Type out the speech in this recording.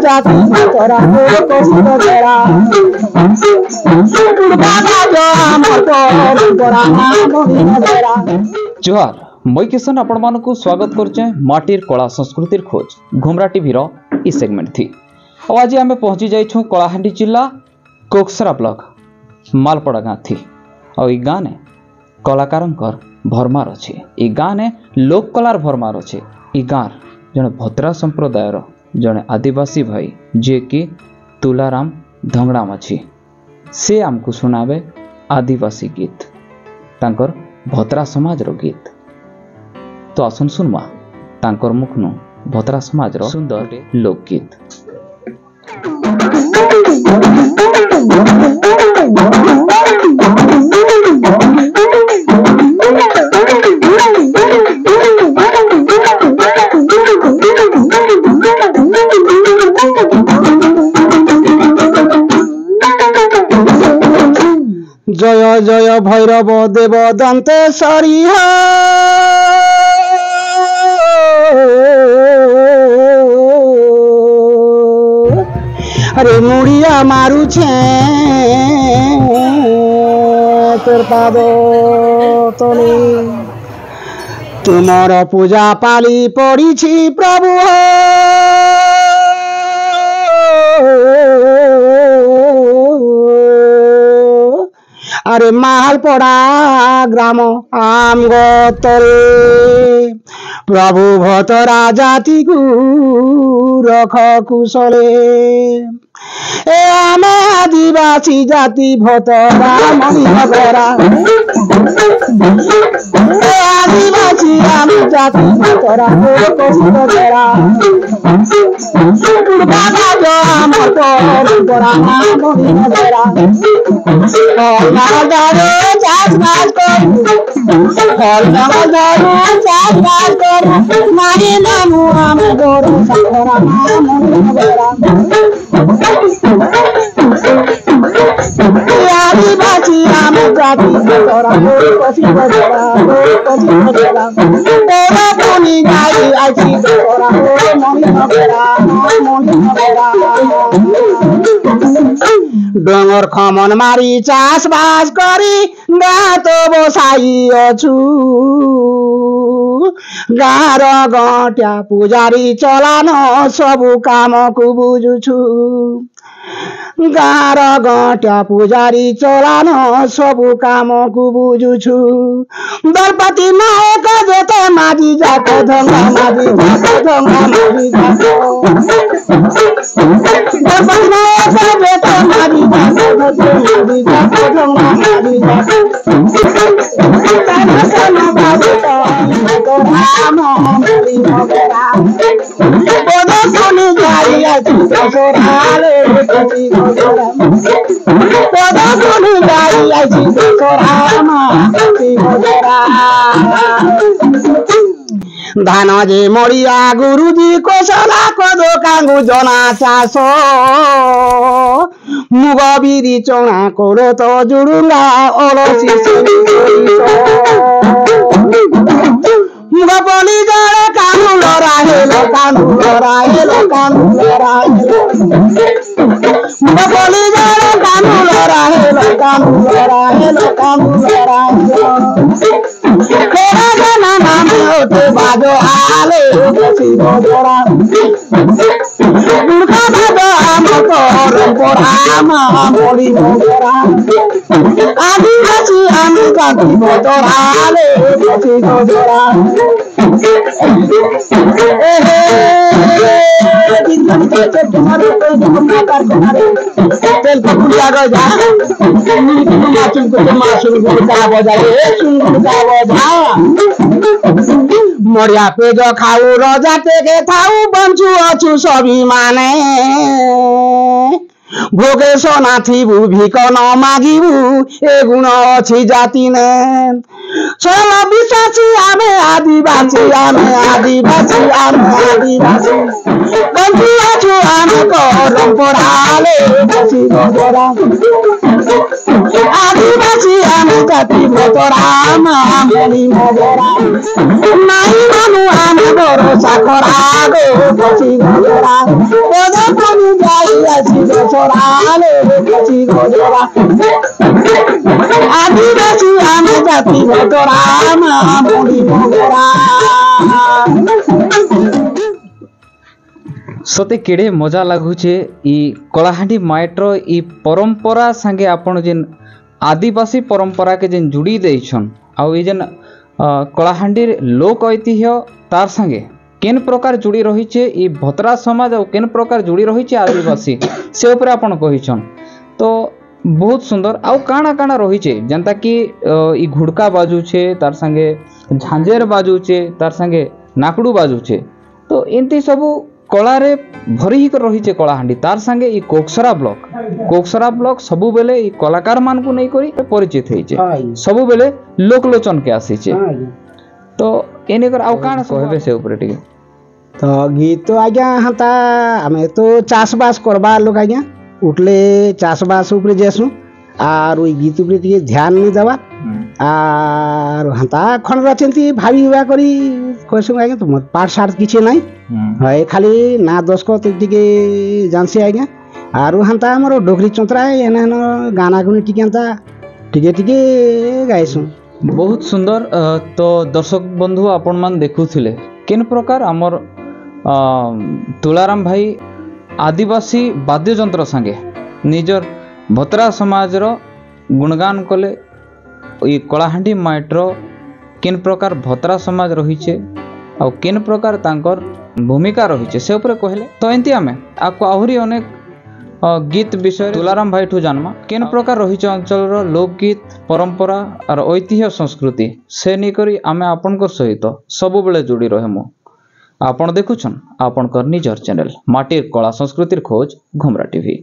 जाति तोरा कोसित जरा जोहार मैं किशन आपण मानक स्वागत करुचे माटीर कला संस्कृतिर खोज घुमरा टीवी रो ई सेगमेंट थी। और आज आम पहुंची जाइछू कलाहांडी जिला कोकसरा ब्लॉक मालपड़ा गाँ थी। और ई गाँ ने कलाकार भरमार अच्छे। ई गाँ ने लोक कलार भरमार अच्छे। ई गाँ जड़े भद्रा संप्रदायर जड़े आदिवासी भाई जे कि तुलाराम धंगड़ाम अच्छी से आमको सुनावे आदिवासी गीत तांकर भद्रा समाज रो गीत। तो आसन सुनमा तांकर मुखनु भद्रा समाज रो सुंदर लोकगीत। जय जय भैरव देव दंतेश्वरी अरे मुड़िया मारू छे तोर पाद तले तुमर पूजा पाली पड़ी छी प्रभु अरे मालपड़ा ग्राम आम गोतरे प्रभु भतरा जाति को रख कुशले ए आमे आदिवासी जाति भतरा मणिनगरा ए आदिवासी आम जाति भतरा कोसित जरा बाबा जो आम भतरा मणिनगरा दारू चाच बाज कर चाच बाज कर मारी नामू आम गोरू सखरा आदिवासी आम जाति तोरा कोसित जरा तोरा पुनी गाई आइछि तोरा मणिनगरा डोंगर खमन मारी चाष बास करी गातो बसाई अछु गाँर गट्या पुजारी चलान सबु काम को बुझुछु गाँर गट्या पुजारी चलान सबु काम को बुझुछु दलपति नायक जोते माझी जाको ढंगा माझी जाको ढंगा माझी जाको दलपति नायक जोते माझी जाको ढंगा माझी धान जे मरिया गुरुजी कोसला को दोकांगु जना चास मुग बिरी चना कोरो तो जुडुंगा अलसी मुग पली जरे कानु लराहेलो मुग पली जरे कानु लराहेलो खेरा जना नाम होते बाजो आले बसी बजरा दुर्गा बाजो आम परंपरा आमा मोली बजरा आदिवासी आम जाति बजरा आले बसी बजरा तुम्हारे तेल पकुड़िया गो जा माचुम को मासुम को का बजा मरिया पे जो खाऊ रजा टेके थाऊ बंचु अछु सभी माने भोगे सोना थिबु भिक न मागिबु ए गुण अछि जाति ने चलो विश्वासी आमे आदिवासी बंचु अछु आमे परंपराले बसी बजरा आदिवासी आमे জাতি ভতরা মামনি মগরা নাই মানু আমি ভরসা করা গো কচি গজরা ওদের পানি যাই আসি বছরা রে কচি গজরা আদিবাসী আমি জাতি ভতরা মামনি মগরা सते केड़े मजा लगुचे ई कलाहांडी माइटर ई परंपरा संगे आपण जेन आदिवासी परंपरा के जेन जुड़ी देछन आ ई जेन कलाहांडी लोक ऐतिह्य तार संगे केन प्रकार जुड़ी रही छे ई भतरा समाज और केन प्रकार जुड़ी रही छे आदिवासी से ऊपर आपण कहिछन तो बहुत सुंदर आउ काना काना रही छे जनता की ई घुड़का बाजू छे तार संगे झांझेर बाजू छे तार संगे नाकड़ू बाजू छे तो एंती सबू कलारे भरी ही रही छे कलाहांडी तार संगे ई कोकसरा ब्लॉक सबु बेले ई कलाकार मान को नहीं करी परिचित है छे सबु बेले लोकलोचन के आसी छे तो एने कर आउ काना कहबे से ऊपर टिके तो गीत तो आज्ञा हता हमें तो चाष बास करबा लोग आज्ञा उठले चाष बास ऊपर जेसु आर ओई गीत ऊपर टिके ध्यान नहीं देबा आर हता खन रचंती भाबी हुआ करी कहसु आज्ञा तो पाठ साठ किछे नाही है खाली ना दस को टिके जानसी आज्ञा आर हंता हमर डोगरी चंत्रा एना गाना गुनी टिके हंता टिके टिके गाइसु बहुत सुंदर तो दर्शक बंधु आपण मान देखुथिले केन प्रकार हमर तुलाराम भाई आदिवासी वाद्य यंत्र संगे निजर भतरा समाज रो गुणगान कले ई कलाहांडी माइटर केन प्रकार भतरा समाज रही छे आ केन प्रकार तांकर भूमिका रही छे से ऊपर कहले तो एंती आमे आपको आहुरी अनेक गीत विषय तुलाराम भाई ठू जानमा केन प्रकार रही छे अंचल रो लोकगीत परंपरा और ऐतिह्य संस्कृति से नहीं करी आमे आपनकर सहित सब बेले जोड़ी रहमु आपण देखुछन आपनकर निजर चैनल माटीर कला संस्कृतिर खोज घुमरा टीवी।